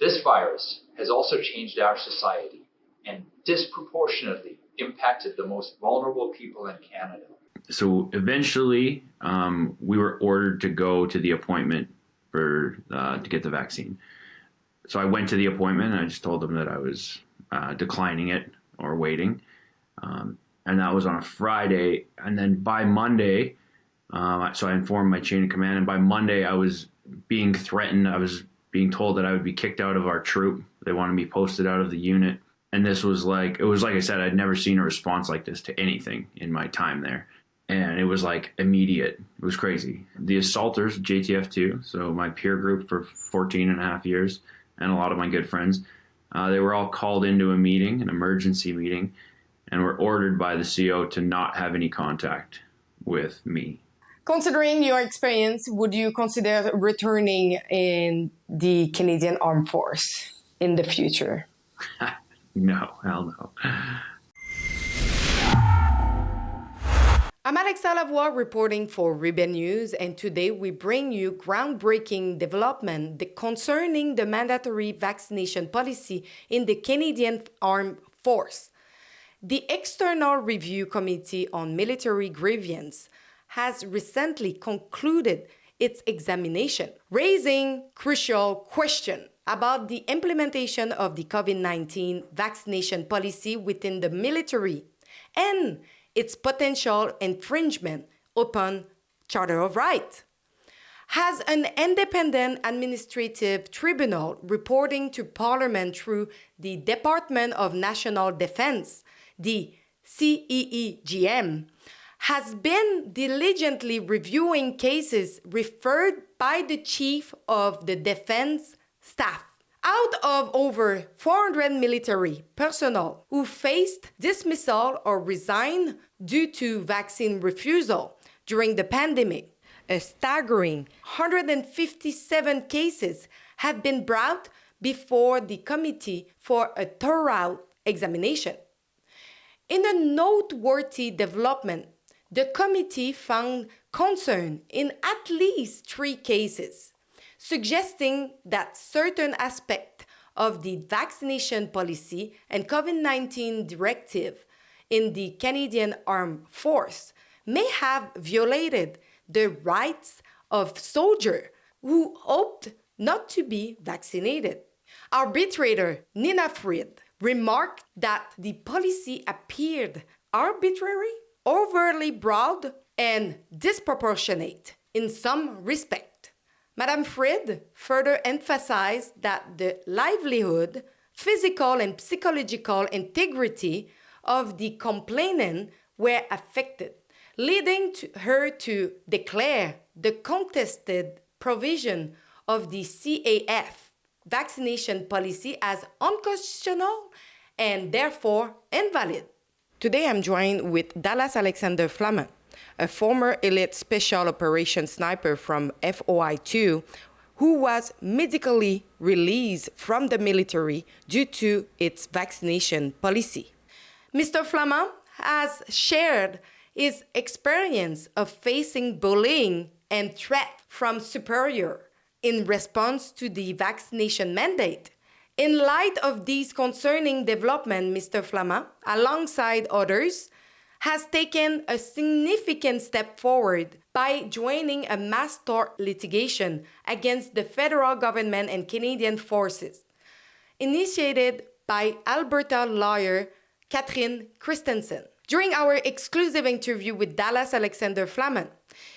This virus has also changed our society and disproportionately impacted the most vulnerable people in Canada. So eventually, we were ordered to go to the appointment to get the vaccine. So I went to the appointment and I just told them that I was declining it or waiting. And that was on a Friday. And then by Monday, so I informed my chain of command. And by Monday, I was being threatened. I was being told that I would be kicked out of our troop. They wanted me posted out of the unit. And this was like I said, I'd never seen a response like this to anything in my time there. And it was like immediate. It was crazy. The assaulters, JTF2, so my peer group for 14 and a half years, and a lot of my good friends, they were all called into a meeting, an emergency meeting, and were ordered by the CO to not have any contact with me. Considering your experience, would you consider returning in the Canadian Armed Force in the future? No, hell no. I'm Alexa Lavoie reporting for Ribbon News, and today we bring you groundbreaking development concerning the mandatory vaccination policy in the Canadian Armed Force. The External Review Committee on Military Grievance has recently concluded its examination, raising crucial questions about the implementation of the COVID-19 vaccination policy within the military and its potential infringement upon Charter of Rights. Has an independent administrative tribunal reporting to Parliament through the Department of National Defense, the CEEGM, has been diligently reviewing cases referred by the Chief of the Defense Staff. Out of over 400 military personnel who faced dismissal or resigned due to vaccine refusal during the pandemic, a staggering 157 cases have been brought before the committee for a thorough examination. In a noteworthy development, the committee found concern in at least 3 cases, suggesting that certain aspects of the vaccination policy and COVID-19 directive in the Canadian Armed Force may have violated the rights of soldiers who opted not to be vaccinated. Arbitrator Nina Fried remarked that the policy appeared arbitrary, overly broad, and disproportionate in some respect. Madame Fried further emphasized that the livelihood, physical and psychological integrity of the complainant were affected, leading her to declare the contested provision of the CAF vaccination policy as unconstitutional and therefore invalid. Today I'm joined with Dallas Alexander Flamand, a former elite special operations sniper from FOI2 who was medically released from the military due to its vaccination policy. Mr. Flamand has shared his experience of facing bullying and threat from superior in response to the vaccination mandate. In light of these concerning developments, Mr. Flamand, alongside others, has taken a significant step forward by joining a mass tort litigation against the federal government and Canadian forces, initiated by Alberta lawyer Catherine Christensen. During our exclusive interview with Dallas Alexander Flamand,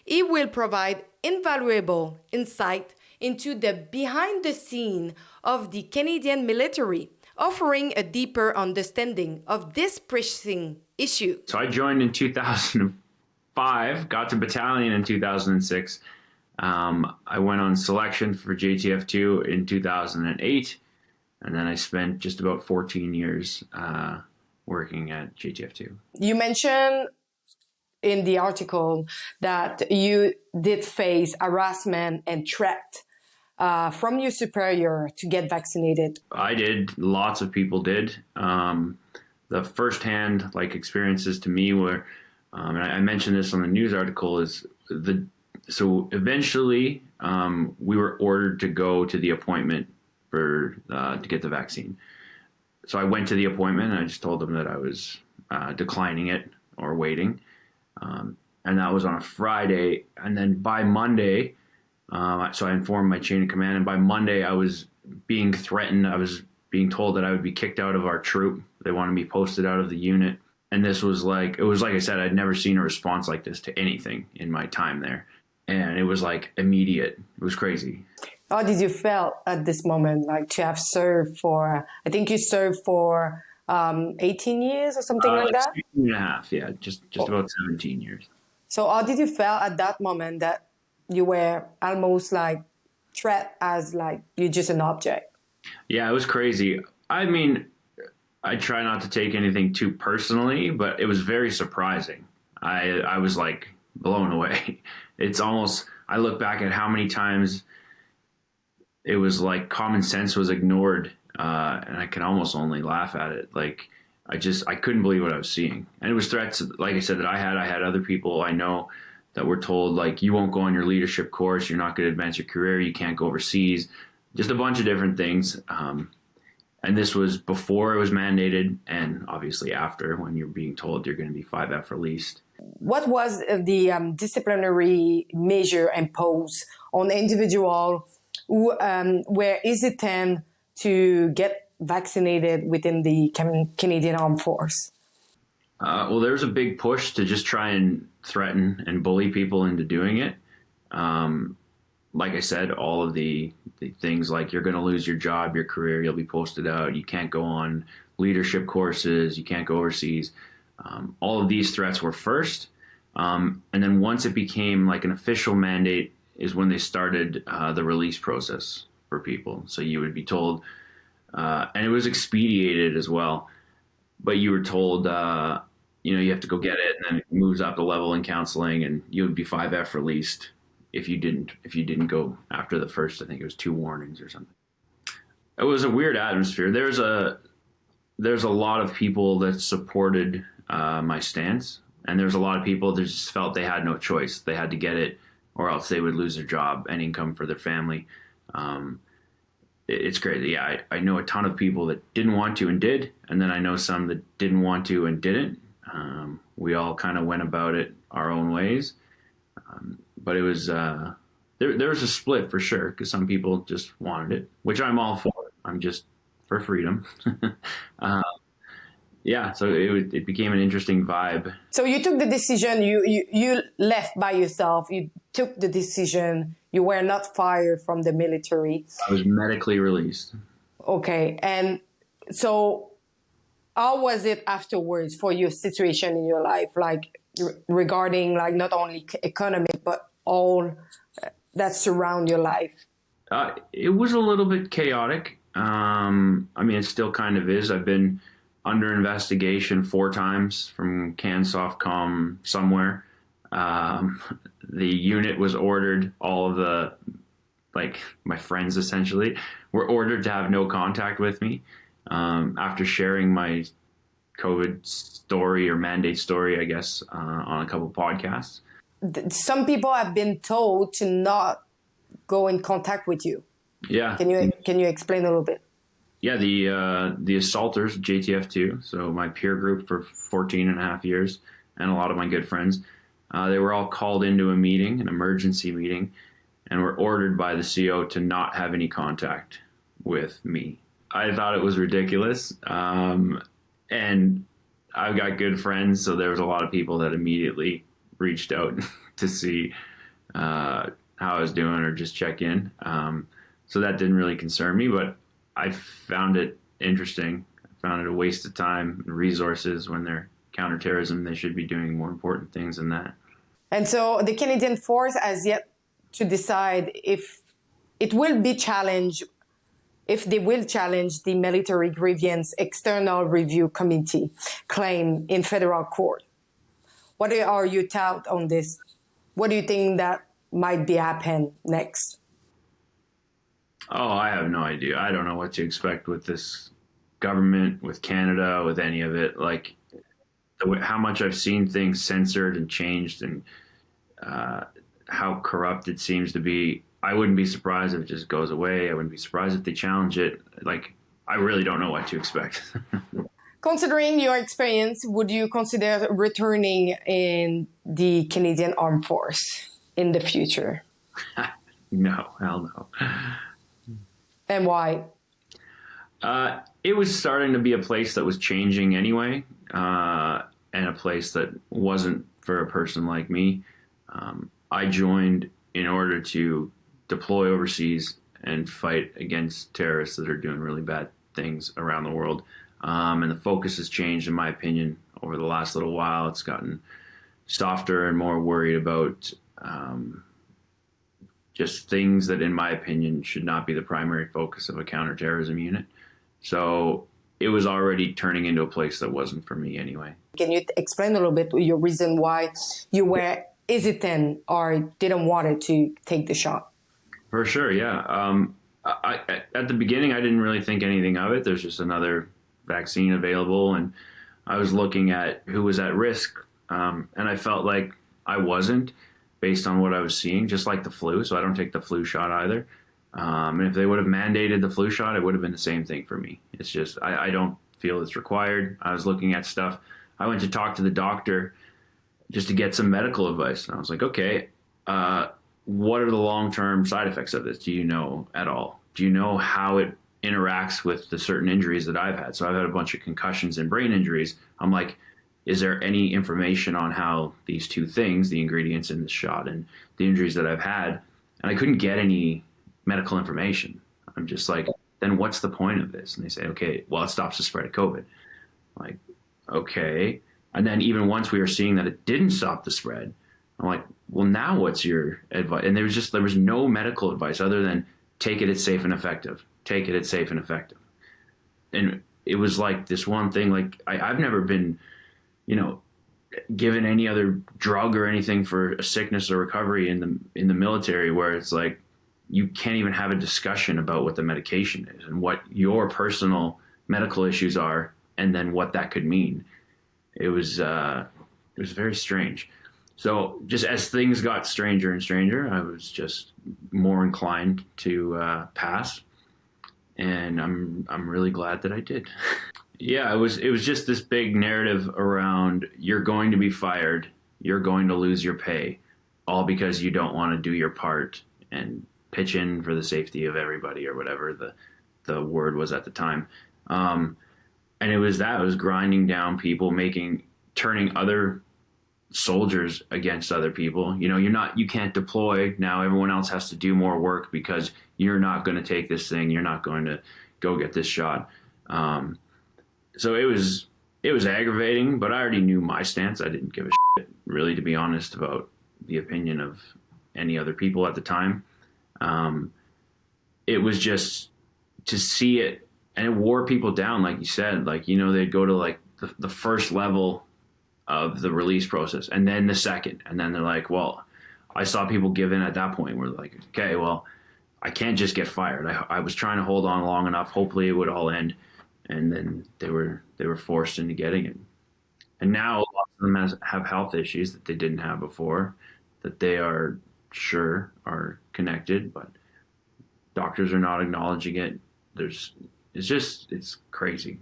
he will provide invaluable insight into the behind-the-scene of the Canadian military, offering a deeper understanding of this pressing issue. So I joined in 2005, got to battalion in 2006. I went on selection for JTF2 in 2008, and then I spent just about 14 years working at JTF2. You mentioned in the article that you did face harassment and threat from your superior to get vaccinated. I did. Lots of people did. The firsthand experiences to me were, and I mentioned this on the news article, so eventually we were ordered to go to the appointment to get the vaccine. So I went to the appointment and I just told them that I was declining it or waiting. And that was on a Friday. And then by Monday, so I informed my chain of command. And by Monday, I was being threatened. I was being told that I would be kicked out of our troop. They wanted me posted out of the unit. And this was like I said, I'd never seen a response like this to anything in my time there. And it was like immediate. It was crazy. How did you feel at this moment, like to have served for, I think you served for 18 years or something like that? 16 and a half, yeah, just about 17 years. So how did you feel at that moment that you were almost like treated as like you're just an object? Yeah, it was crazy. I mean, I try not to take anything too personally, but it was very surprising. I was like blown away. It's almost, I look back at how many times it was like common sense was ignored, and I can almost only laugh at it. Like, I couldn't believe what I was seeing. And it was threats, like I said, that I had other people I know that were told, like, you won't go on your leadership course, you're not going to advance your career, you can't go overseas, just a bunch of different things. And this was before it was mandated, and obviously after, when you're being told you're going to be 5F released. What was the disciplinary measure imposed on individual who were hesitant to get vaccinated within the Canadian Armed Force? Well, there was a big push to just try and threaten and bully people into doing it. Like I said, all of the things like you're going to lose your job, your career, you'll be posted out, you can't go on leadership courses, you can't go overseas. All of these threats were first. And then once it became like an official mandate is when they started the release process for people. So you would be told, and it was expedited as well, but you were told, you have to go get it, and then it moves up the level in counseling, and you would be 5F released if you didn't go after the first, I think it was 2 warnings or something. It was a weird atmosphere. There's a lot of people that supported my stance, and there's a lot of people that just felt they had no choice. They had to get it, or else they would lose their job and income for their family. It's crazy. Yeah, I know a ton of people that didn't want to and did, and then I know some that didn't want to and didn't. We all kind of went about it our own ways. But it was, there was a split for sure, because some people just wanted it, which I'm all for. I'm just for freedom. Yeah, so it became an interesting vibe. So you took the decision, you left by yourself, you took the decision, you were not fired from the military. I was medically released. Okay, and so how was it afterwards for your situation in your life, like regarding like not only economic, but all that surround your life? It was a little bit chaotic. I mean, it still kind of is. I've been under investigation 4 times from CanSoftCom somewhere. The unit was ordered, all of the, like, my friends essentially were ordered to have no contact with me after sharing my COVID story or mandate story, I guess, on a couple podcasts. Some people have been told to not go in contact with you. Yeah. Can you explain a little bit? Yeah, the assaulters, JTF2, so my peer group for 14 and a half years, and a lot of my good friends, they were all called into a meeting, an emergency meeting, and were ordered by the CO to not have any contact with me. I thought it was ridiculous, and I've got good friends, so there was a lot of people that immediately reached out to see how I was doing or just check in. So that didn't really concern me, but I found it interesting. I found it a waste of time and resources. When they're counterterrorism, they should be doing more important things than that. And so the Canadian Force has yet to decide if it will be challenged, if they will challenge the Military Grievance External Review Committee claim in federal court. What are your thoughts on this? What do you think that might be happen next? Oh, I have no idea. I don't know what to expect with this government, with Canada, with any of it. Like, how much I've seen things censored and changed, and how corrupt it seems to be. I wouldn't be surprised if it just goes away. I wouldn't be surprised if they challenge it. Like, I really don't know what to expect. Considering your experience, would you consider returning in the Canadian Armed Force in the future? No, hell no. And why? It was starting to be a place that was changing anyway, and a place that wasn't for a person like me. I joined in order to deploy overseas and fight against terrorists that are doing really bad things around the world. And the focus has changed, in my opinion, over the last little while. It's gotten softer and more worried about just things that, in my opinion, should not be the primary focus of a counterterrorism unit. So it was already turning into a place that wasn't for me anyway. Can you explain a little bit your reason why you were hesitant or didn't want to take the shot? For sure, yeah. At the beginning, I didn't really think anything of it. There's just another vaccine available, and I was looking at who was at risk, and I felt like I wasn't, based on what I was seeing, just like the flu. So I don't take the flu shot either. And if they would have mandated the flu shot, it would have been the same thing for me. It's just, I don't feel it's required. I was looking at stuff. I went to talk to the doctor just to get some medical advice. And I was like, okay, what are the long-term side effects of this? Do you know at all? Do you know how it interacts with the certain injuries that I've had? So I've had a bunch of concussions and brain injuries. I'm like, is there any information on how these two things, the ingredients in the shot and the injuries that I've had? And I couldn't get any medical information. I'm just like, then what's the point of this? And they say, okay, well, it stops the spread of COVID. I'm like, okay. And then even once we were seeing that it didn't stop the spread, I'm like, well, now what's your advice? And there was no medical advice other than take it, it's safe and effective. Take it, it's safe and effective. And it was like this one thing, like I've never been, given any other drug or anything for a sickness or recovery in the military, where it's like you can't even have a discussion about what the medication is and what your personal medical issues are, and then what that could mean. It was very strange. So just as things got stranger and stranger, I was just more inclined to pass, and I'm really glad that I did. Yeah, it was just this big narrative around, you're going to be fired, you're going to lose your pay, all because you don't want to do your part and pitch in for the safety of everybody, or whatever the word was at the time. And it was grinding down people, turning other soldiers against other people. You can't deploy now. Everyone else has to do more work because you're not going to take this thing. You're not going to go get this shot. So it was aggravating, but I already knew my stance. I didn't give a shit, really, to be honest, about the opinion of any other people at the time. It was just to see it, and it wore people down, like you said. Like, they'd go to like the first level of the release process, and then the second, and then they're like, well, I saw people give in at that point. We're like, okay, well, I can't just get fired. I was trying to hold on long enough. Hopefully it would all end. And then they were forced into getting it. And now lots of them have health issues that they didn't have before, that they are sure are connected, but doctors are not acknowledging it. It's crazy.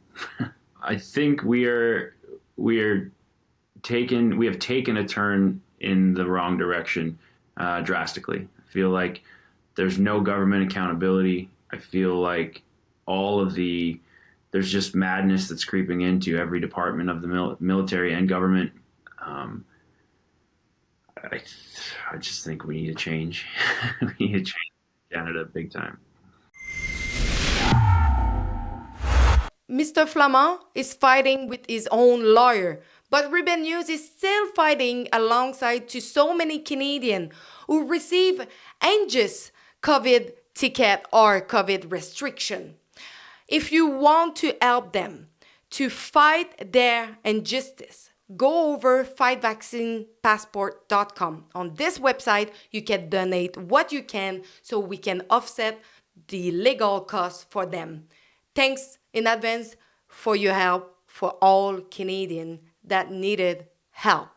I think we have taken a turn in the wrong direction drastically. I feel like there's no government accountability. I feel like there's just madness that's creeping into every department of the military and government. I just think we need to change. We need to change Canada big time. Mr. Flamand is fighting with his own lawyer, but Rebel News is still fighting alongside to so many Canadians who receive anxious COVID ticket or COVID restriction. If you want to help them to fight their injustice, go over fightvaccinepassport.com. On this website, you can donate what you can so we can offset the legal costs for them. Thanks in advance for your help for all Canadians that needed help.